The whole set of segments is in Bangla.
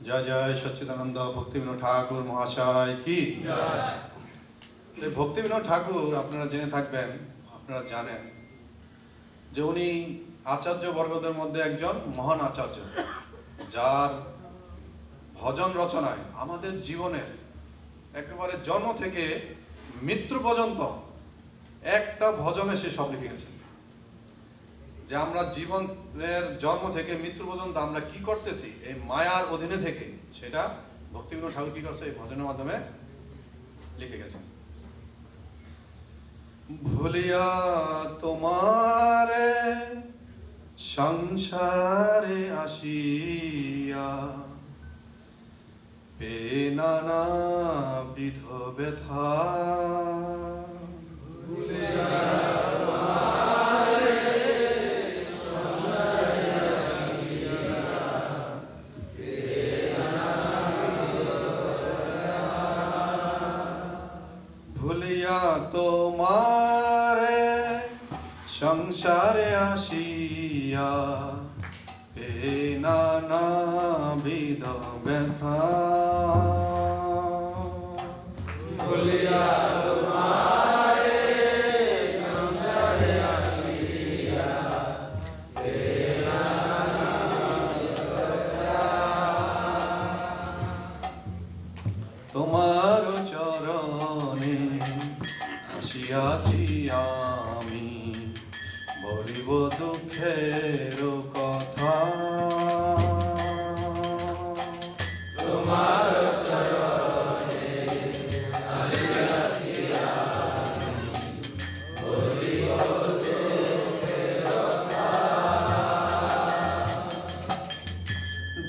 জয় জয় সচ্চিদানন্দ ভক্তিবিনোদ ঠাকুর মহাশয় কি। ভক্তিবিনোদ ঠাকুর আপনারা জেনে থাকবেন, আপনারা জানেন যে উনি আচার্য বর্গদের মধ্যে একজন মহান আচার্য, যার ভজন রচনায় আমাদের জীবনের একেবারে জন্ম থেকে মৃত্যু পর্যন্ত একটা ভজনে সে সব লিখে গেছে। যে আমরা জীবনের জন্ম থেকে মৃত্যু পর্যন্ত আমরা কি করতেছি এই মায়ার অধীনে থেকে, সেটা ভক্তিবিনোদ ঠাকুর কি করছে এই ভজনের মাধ্যমে লিখে গেছেন। ভুলিয়া তোমারে সংসারে আসিয়া পে নানা বিধ ব্যথা, ভুলিয়া তোমারে সংসারে আসিয়া পে নানা বিধ ব্যথা, ভুলিয়া তোমারে সংসারে আসিয়া পে নানা বিধ ব্যথা, তোমার চরণে আসিয়াছি আমি বলিব দুঃখের কথা, তোমার চরণে আসিয়াছি আমি বলিব দুঃখের কথা,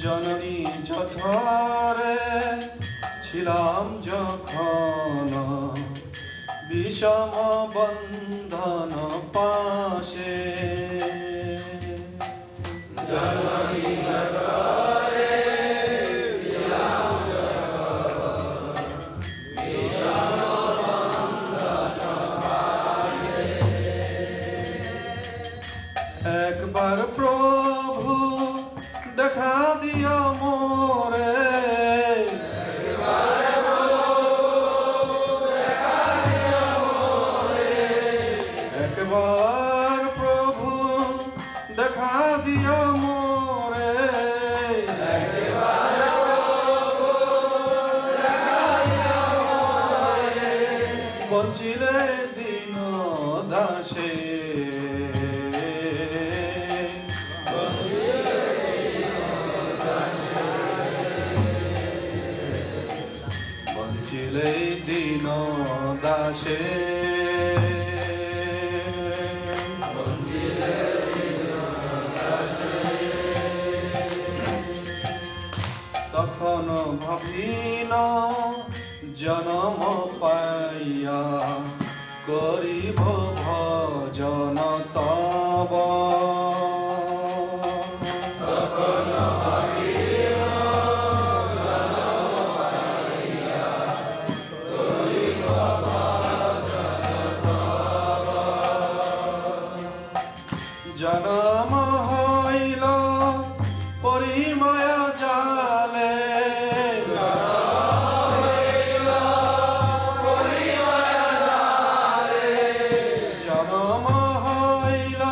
জননী জঠরে ছিলাম যখন বিষম বন্ধন পাশে, জননী জঠরে ছিলাম যখন বিষম বন্ধন পাশে, একবার প্রভু দেখা দিও মোরে, একবার প্রভু দেখা দিও মোরে, বঞ্চিলে দিন দাসে, বঞ্চিলে দিন দাসে, তখন ভাবিন জনম পাইয়া করিব ভজন তব, তখন ভাবিব জনম পাইয়া করিব ভজন তব, জনম হইল পরিমায়া জালে, জনম হইল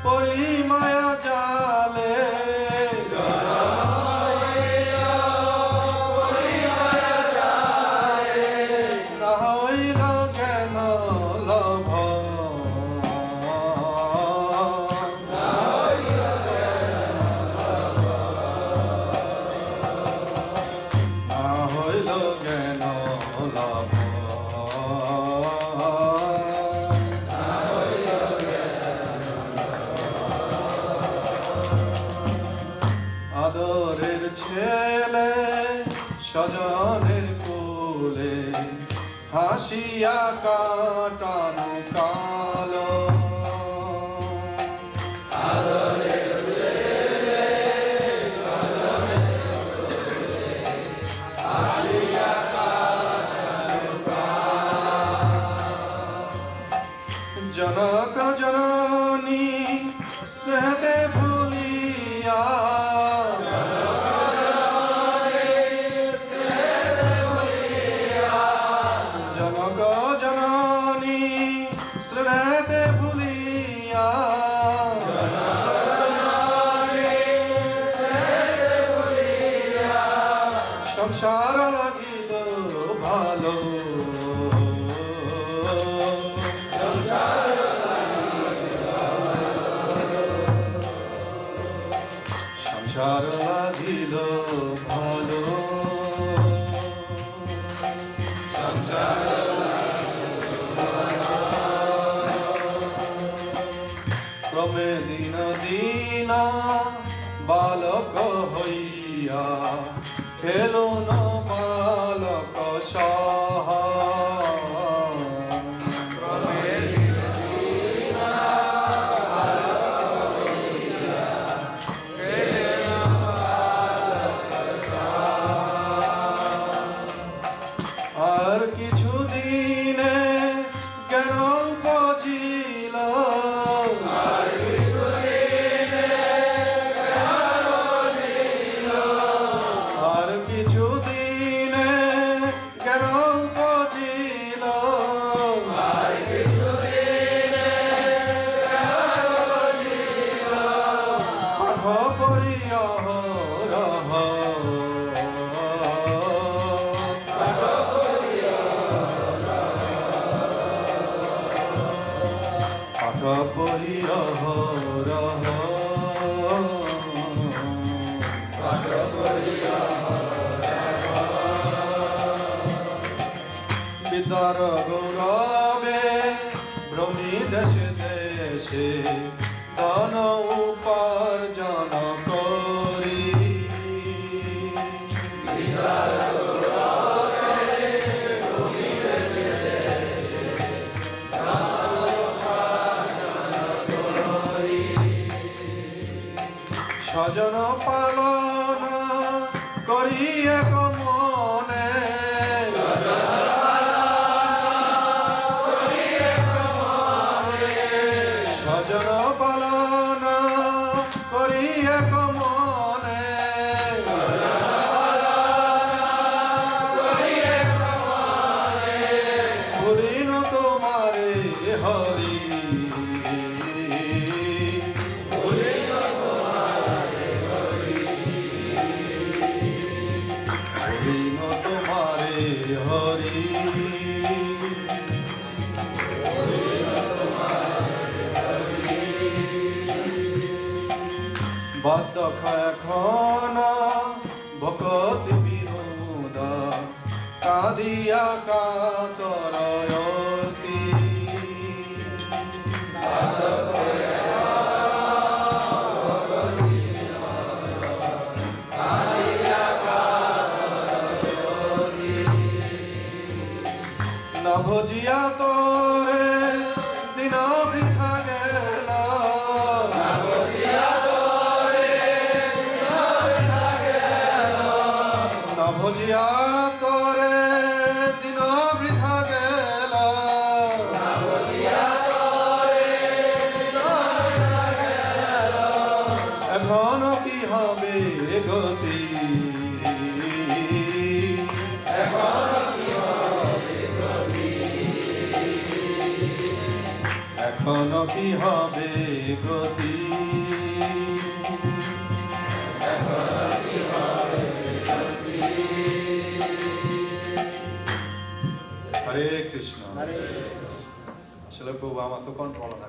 পরিমায়া জালে, না হইল জ্ঞান লভ, না হইল জ্ঞান লভ, আদরের ছেলে স্বজনের কোলে হাসিয়া কাটানো কালো, আদরের ছেলে স্বজনের কোলে আসিয়া কাটানো কাল, জনক জননী স্নেহতে ভুলিয়া, জনক সংসার লাগিল ভালো, সংসার লাগিল ভালো, ক্রমে দিন দিন বালক হইয়া খেলুন বালক সহ, আর কিছু দিনে জ্ঞান উপজিল, আর কিছু দিনে জ্ঞান উপজিল, পাঠ পড়িয়া রহ, পাঠ পড়িয়া রহ, বিদ্যার গৌরবে ভ্রমি দেশে দেশে ধন উপার্জন করি, স্বজন পালন করি এক মনে, স্বজন পালন করি এক মনে, ভুলিন তোমারে হরি, ভুলিন তোমারে হরি, বাদ্য এখন ভকতি বিনোদ কাদিয়া কাতরয়তি, না ভজিয়া তোরে দিন বৃথা গেল, না ভজিয়া তোরে দিন বৃথা গেল, এখন কি হবে গতি, এখন কি হবে গতি, হরে কৃষ্ণ। আসলে প্রভু আমার তো কন্ট্রোল না।